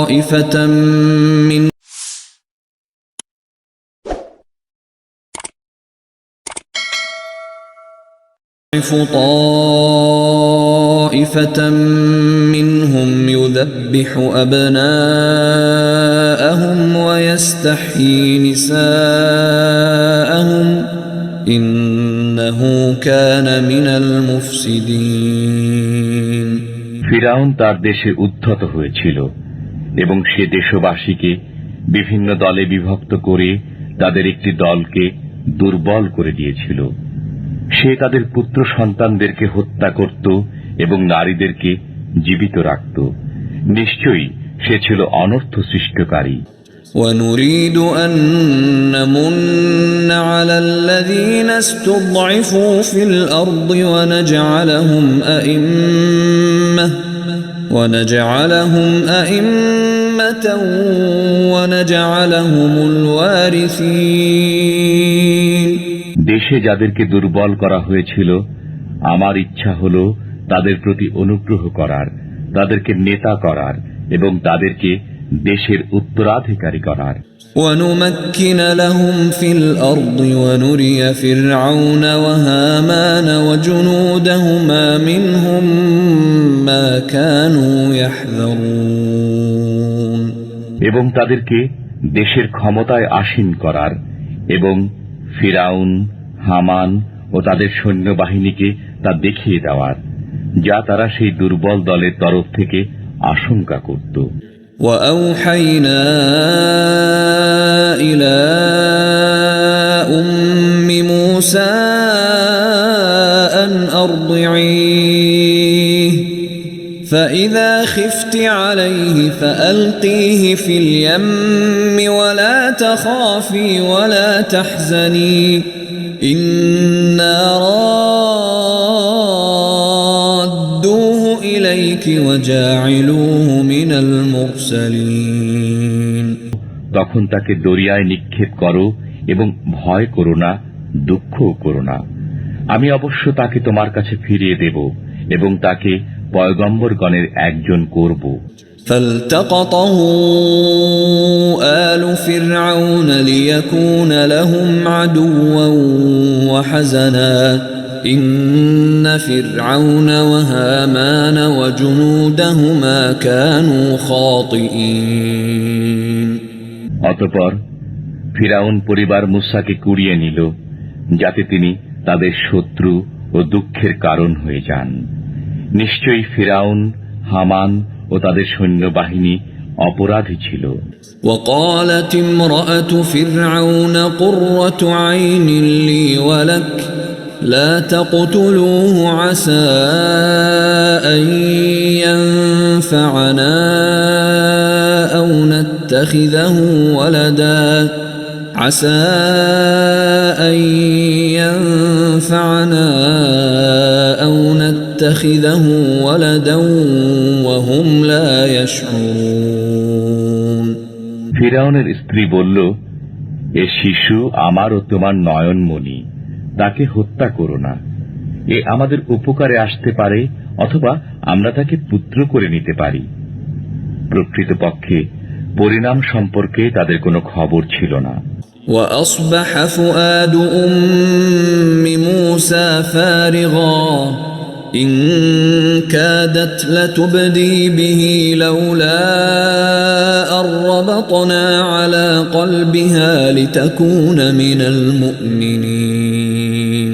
طائفة من منهم يذبح أبناءهم ويستحيي نساءهم إنه كان من المفسدين ফিরাউন তার দেশে উদ্ধত হয়েছিল এবং সে দেশবাসীকে বিভিন্ন দলে বিভক্ত করে তাদের একটি দলকে দুর্বল করে দিয়েছিল। সে তাদের পুত্র সন্তানদেরকে হত্যা করত এবং নারীদেরকে জীবিত রাখত। নিশ্চয়ই সে ছিল অনর্থ সৃষ্টিকারী। ونريد أن نمن على الذين استضعفوا في الأرض ونجعلهم أئمة ونجعلهم الوارثين দেশে যাদেরকে দুর্বল করা হয়েছিল আমার ইচ্ছা হল তাদের প্রতি অনুগ্রহ করার, তাদেরকে নেতা করার এবং তাদেরকে দেশের উত্তরাধিকারী করার। ونمكن لهم في الأرض ونري فرعون وهامان وجنودهما منهم ما كانوا يحذرون এবং তাদেরকে দেশের ক্ষমতায় আসীন করার এবং ফিরাউন, হামান ও তাদের সৈন্যবাহিনীকে তা দেখিয়ে দেওয়ার যা তারা সেই দুর্বল দলের তরফ থেকে আশঙ্কা করত। وأوحينا إلى أم موسى أن أرضعيه فإذا خفت عليه فألقيه في اليم ولا تخافي ولا تحزني إنا رادوه إليك وجاعلوه من المرسلين তখন তাকে দরিয়ায় নিক্ষেপ করো এবং ভয় করো না, দুঃখও করো না। আমি অবশ্য তাকে তোমার কাছে ফিরিয়ে দেব এবং তাকে পয়গম্বরগণের একজন করব। فالتقطه آل فرعون ليكون لهم عدوا وحزنا إن فرعون وهامان وجنودهما كانوا خاطئين অতঃপর ফিরাউন পরিবার মুসাকে কুড়িয়ে নিল যাতে তিনি তাদের শত্রু ও দুঃখের কারণ হয়ে যান। নিশ্চয়ই ফিরাউন, হামান ও তাদের সৈন্যবাহিনী অপরাধী ছিল। وقالت امرأة فرعون قرة عين لي ولك لا تقتلوه عسى أن ينفعنا أو نتخذه ولدا عسى أن ينفعنا أو نتخذه ولدا وهم لا يشعرون ফিরাউনের স্ত্রী বলল, এ শিশু আমার ও তোমার নয়নমণি, তাকে হত্যা করো না। এ আমাদের উপকারে আসতে পারে অথবা আমরা তাকে পুত্র করে নিতে পারি। প্রকৃতপক্ষে পরিণাম সম্পর্কে তাদের কোনো খবর ছিল না। وأصبح فؤاد أم موسى فارغا إن كادت لتبدي به لولا أن ربطنا على قلبها لتكون من المؤمنين